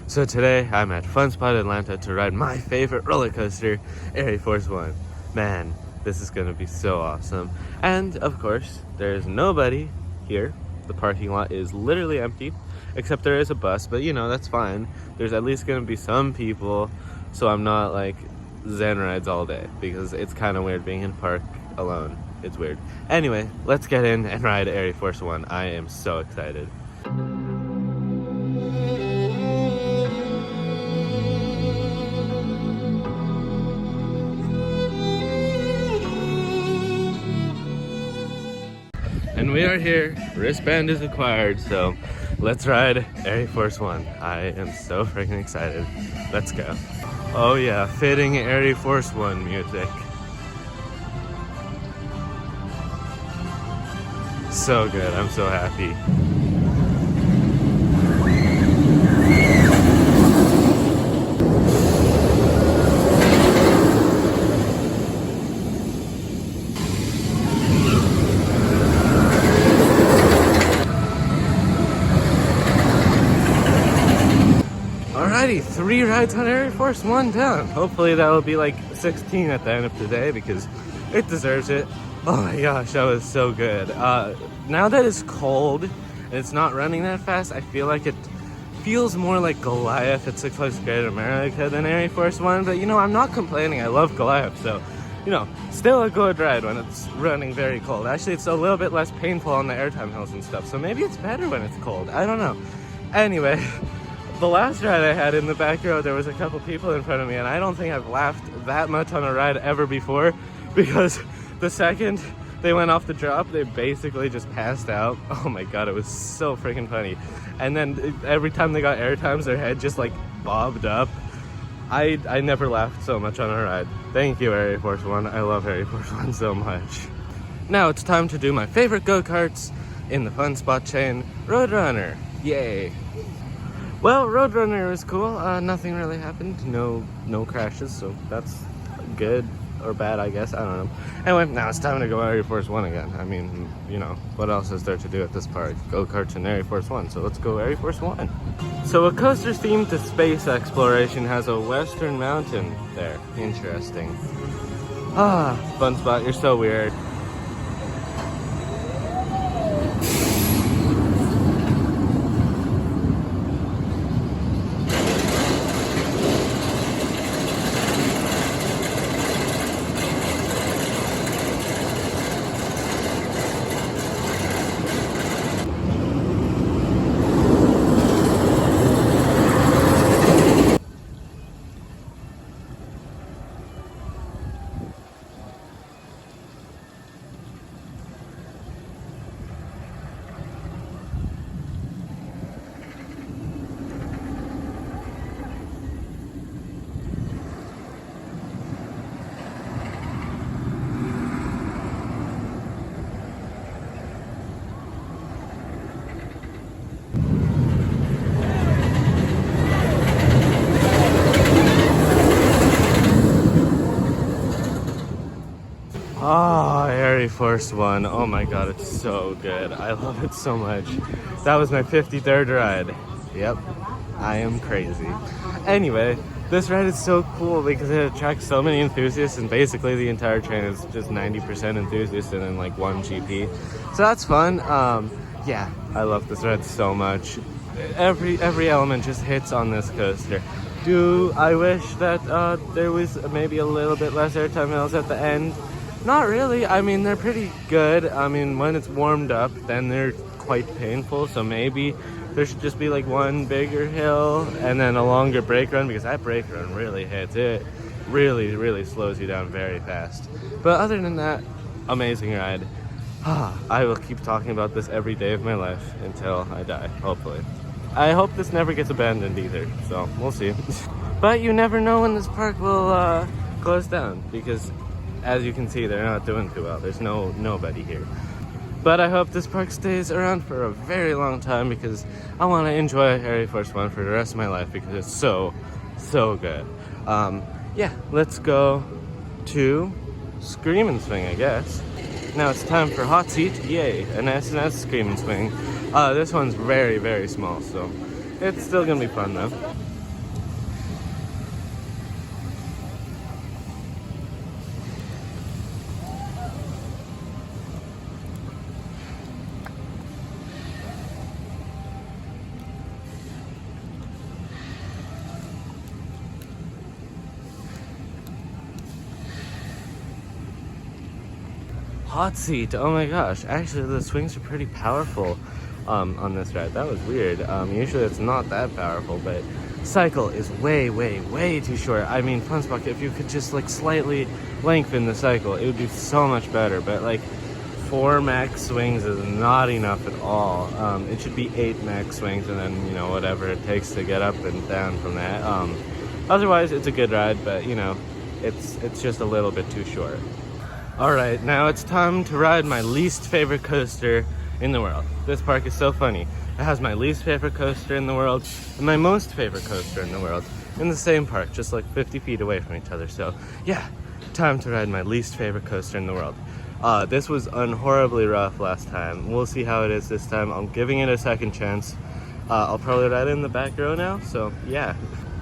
So today I'm at Fun Spot Atlanta to ride my favorite roller coaster, Air Force One. Man, this is gonna be so awesome. And of course, there's nobody here. The parking lot is literally empty, except there is a bus, but you know, that's fine. There's at least gonna be some people, so I'm not like zen rides all day, because it's kind of weird being in park alone. It's weird. Anyway, let's get in and ride Air Force One. I am so excited. And we are here, wristband is acquired, so let's ride Air Force One. I am so freaking excited. Let's go. Oh yeah, fitting Air Force One music. So good, I'm so happy. Alrighty, 3 rides on Air Force One down. Hopefully that will be like 16 at the end of the day because it deserves it. Oh my gosh, that was so good. Now that it's cold and it's not running that fast, I feel like it feels more like Goliath at Six Flags Great America than Air Force One. But you know, I'm not complaining. I love Goliath, so you know, still a good ride when it's running very cold. Actually, it's a little bit less painful on the airtime hills and stuff, so maybe it's better when it's cold. I don't know. Anyway. The last ride I had in the back row, there was a couple people in front of me, and I don't think I've laughed that much on a ride ever before, because the second they went off the drop, they basically just passed out. Oh my god, it was so freaking funny. And then every time they got air times, their head just like bobbed up. I never laughed so much on a ride. Thank you, Air Force One. I love Air Force One so much. Now it's time to do my favorite go-karts in the Fun Spot chain, Roadrunner. Yay! Well, Roadrunner was cool. Nothing really happened. No crashes, so that's good or bad, I guess. I don't know. Anyway, now it's time to go Air Force One again. I mean, you know, what else is there to do at this park? Go-karts and Air Force One, so let's go Air Force One. So a coaster themed to space exploration has a western mountain there. Interesting. Fun Spot, you're so weird. Air Force One. Oh my god, it's so good. I love it so much. That was my 53rd ride. Yep, I am crazy. Anyway, this ride is so cool because it attracts so many enthusiasts, and basically the entire train is just 90% enthusiasts and then like 1 GP. So that's fun. Yeah, I love this ride so much. Every element just hits on this coaster. Do I wish that there was maybe a little bit less airtime hills at the end? Not really. I mean, they're pretty good. I mean, when it's warmed up, then they're quite painful. So maybe there should just be like one bigger hill and then a longer brake run, because that brake run really hits it. Really slows you down very fast. But other than that, amazing ride. I will keep talking about this every day of my life until I die, hopefully. I hope this never gets abandoned either, so we'll see. But you never know when this park will close down, because as you can see, they're not doing too well. There's nobody here. But I hope this park stays around for a very long time, because I want to enjoy Air Force One for the rest of my life, because it's so good. Yeah, let's go to Scream and Swing, I guess. Now it's time for Hot Seat. Yay, an S&S Scream and Swing. This one's very small, so it's still gonna be fun though. Hot seat. Oh my gosh. Actually, the swings are pretty powerful on this ride. That was weird. Usually it's not that powerful, but cycle is way, way, way too short. I mean, Funspot, if you could just like slightly lengthen the cycle, it would be so much better. But like 4 max swings is not enough at all. It should be 8 max swings, and then, you know, whatever it takes to get up and down from that. Otherwise, it's a good ride, but you know, it's just a little bit too short. All right, now it's time to ride my least favorite coaster in the world. This park is so funny. It has my least favorite coaster in the world and my most favorite coaster in the world in the same park, just like 50 feet away from each other. So yeah, time to ride my least favorite coaster in the world. This was horribly rough last time. We'll see how it is this time. I'm giving it a second chance. I'll probably ride it in the back row now, so yeah.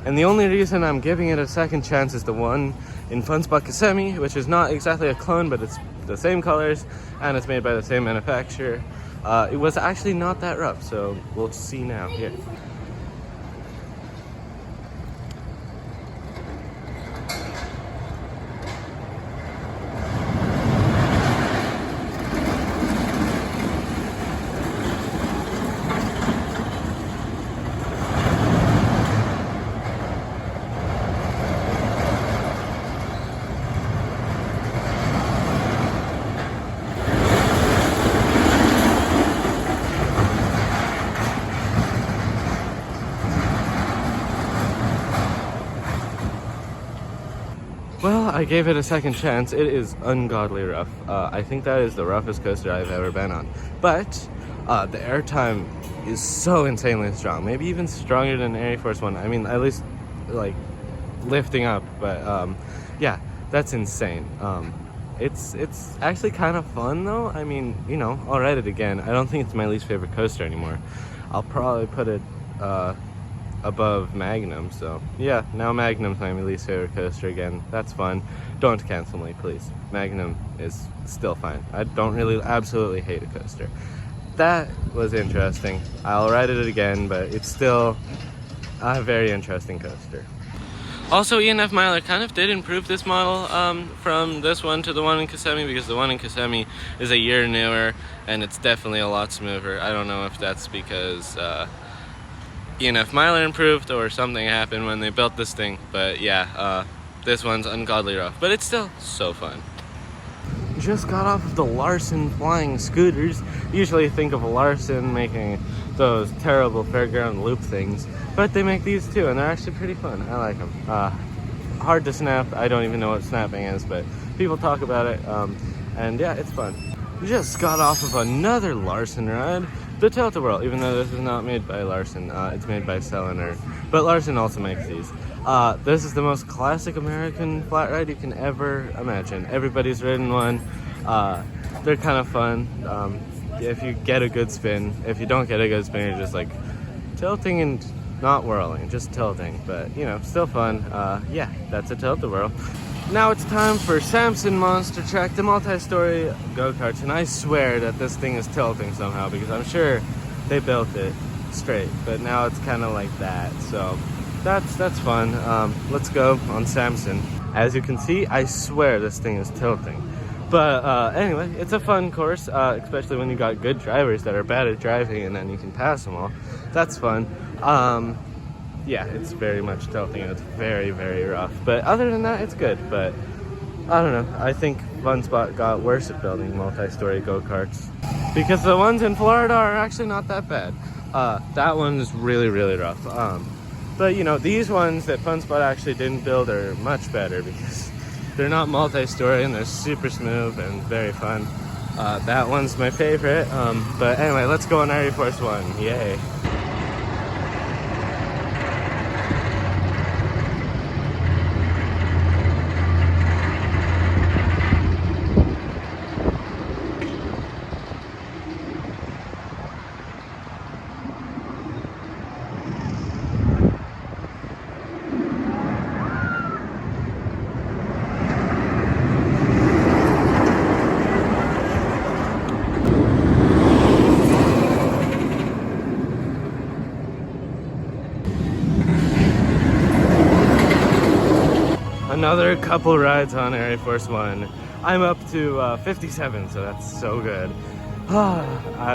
And the only reason I'm giving it a second chance is the one in Funspot Kissimmee, which is not exactly a clone, but it's the same colors and it's made by the same manufacturer. It was actually not that rough, so we'll see now here. Well, I gave it a second chance. It is ungodly rough. I think that is the roughest coaster I've ever been on. But the airtime is so insanely strong. Maybe even stronger than Air Force One. I mean, at least like lifting up. But yeah, that's insane. It's actually kind of fun though. I mean, you know, I'll ride it again. I don't think it's my least favorite coaster anymore. I'll probably put it above Magnum, so yeah, now Magnum's my least favorite coaster again. That's fun. Don't cancel me, please. Magnum is still fine. I don't really absolutely hate a coaster. That was interesting. I'll ride it again, but it's still a very interesting coaster. Also, E&F Miler kind of did improve this model from this one to the one in Kissimmee, because the one in Kissimmee is a year newer and it's definitely a lot smoother. I don't know if that's because E&F Miler improved or something happened when they built this thing, but yeah, this one's ungodly rough, but it's still so fun. Just got off of the Larson flying scooters. Usually you think of Larson making those terrible fairground loop things, but they make these too, and they're actually pretty fun. I like them. Hard to snap. I don't even know what snapping is, but people talk about it, and yeah, it's fun. Just got off of another Larson ride, the Tilt-A-Whirl, even though this is not made by Larson. It's made by Selenar, but Larson also makes these. This is the most classic American flat ride you can ever imagine. Everybody's ridden one. They're kind of fun if you get a good spin. If you don't get a good spin, you're just like tilting and not whirling, just tilting, but you know, still fun. Yeah, that's a Tilt-A-Whirl. Now it's time for Samson Monster Truck, the multi-story go-karts, and I swear that this thing is tilting somehow, because I'm sure they built it straight, but now it's kind of like that, so that's fun. Let's go on Samson. As you can see, I swear this thing is tilting. But anyway, it's a fun course, especially when you got good drivers that are bad at driving, and then you can pass them all. That's fun. Yeah, it's very much tilting and it's very, very rough. But other than that, it's good. But I don't know. I think Funspot got worse at building multi-story go-karts, because the ones in Florida are actually not that bad. That one is really, really rough. But you know, these ones that Funspot actually didn't build are much better, because they're not multi-story and they're super smooth and very fun. That one's my favorite. But anyway, let's go on Air Force One. Yay. Another couple rides on Air Force One. I'm up to 57, so that's so good.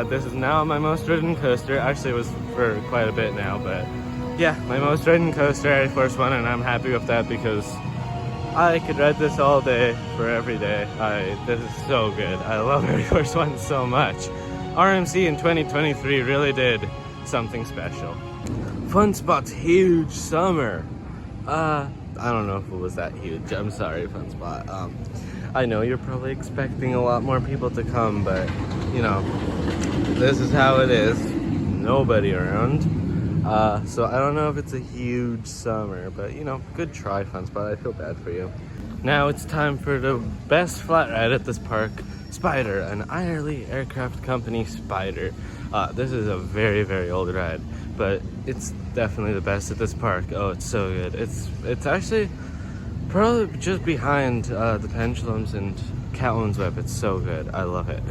This is now my most ridden coaster. Actually, it was for quite a bit now, but yeah, my most ridden coaster, Air Force One, and I'm happy with that because I could ride this all day for every day. This is so good. I love Air Force One so much. RMC in 2023 really did something special. Fun Spot's huge summer. I don't know if it was that huge. I'm sorry, Fun Spot. I know you're probably expecting a lot more people to come, but you know, this is how it is. Nobody around. So I don't know if it's a huge summer, but you know, good try, Fun Spot. I feel bad for you. Now it's time for the best flat ride at this park, Spider, an Irely Aircraft Company Spider. This is a very, very old ride, but it's definitely the best at this park. Oh, it's so good. It's actually probably just behind the Pendulums and Catwoman's Web. It's so good. I love it.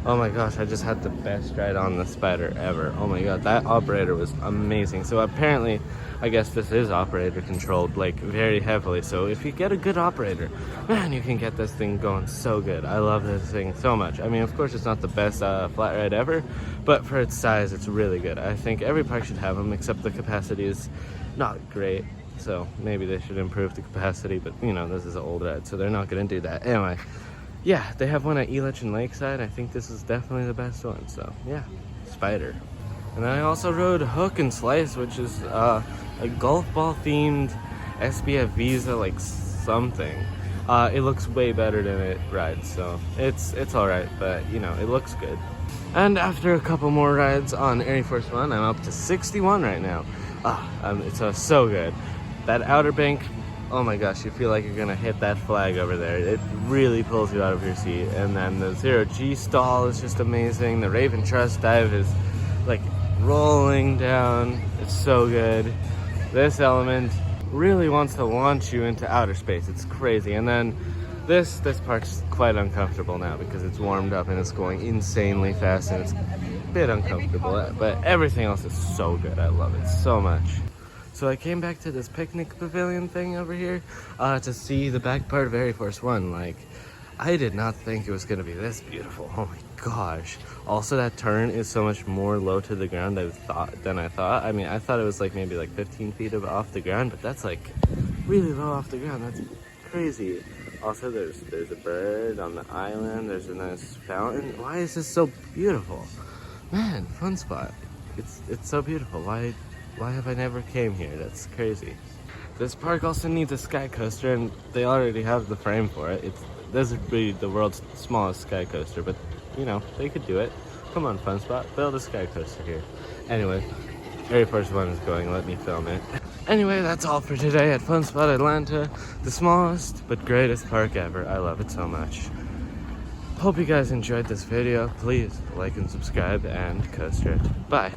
Oh my gosh, I just had the best ride on the Spider ever. Oh my god, that operator was amazing. So apparently, I guess this is operator controlled, like, very heavily. So if you get a good operator, man, you can get this thing going so good. I love this thing so much. I mean, of course, it's not the best flat ride ever, but for its size, it's really good. I think every park should have them, except the capacity is not great. So maybe they should improve the capacity, but you know, this is an old ride, so they're not gonna do that. Anyway. Yeah, they have one at Elitch and Lakeside. I think this is definitely the best one. So yeah, Spider. And then I also rode Hook and Slice, which is a golf ball themed SBF Visa like something. It looks way better than it rides, so it's all right, but you know, it looks good. And after a couple more rides on Air Force One, I'm up to 61 right now. It's so good. That Outer Bank. Oh my gosh, you feel like you're gonna hit that flag over there. It really pulls you out of your seat. And then the Zero G stall is just amazing. The Raven Trust dive is like rolling down. It's so good. This element really wants to launch you into outer space. It's crazy. And then this part's quite uncomfortable now because it's warmed up and it's going insanely fast and it's a bit uncomfortable. But everything else is so good. I love it so much. So I came back to this picnic pavilion thing over here to see the back part of Air Force One. Like, I did not think it was gonna be this beautiful. Oh my gosh. Also, that turn is so much more low to the ground than I thought. I mean, I thought it was like maybe like 15 feet off the ground, but that's like really low off the ground. That's crazy. Also, there's a bird on the island. There's a nice fountain. Why is this so beautiful? Man, Fun Spot. It's so beautiful. Why have I never came here? That's crazy. This park also needs a sky coaster, and they already have the frame for it. This would be the world's smallest sky coaster, but you know, they could do it. Come on, Fun Spot, build a sky coaster here. Anyway, Air Force One is going, let me film it. Anyway, that's all for today at Fun Spot Atlanta, the smallest but greatest park ever. I love it so much. Hope you guys enjoyed this video. Please like and subscribe and coaster it. Bye.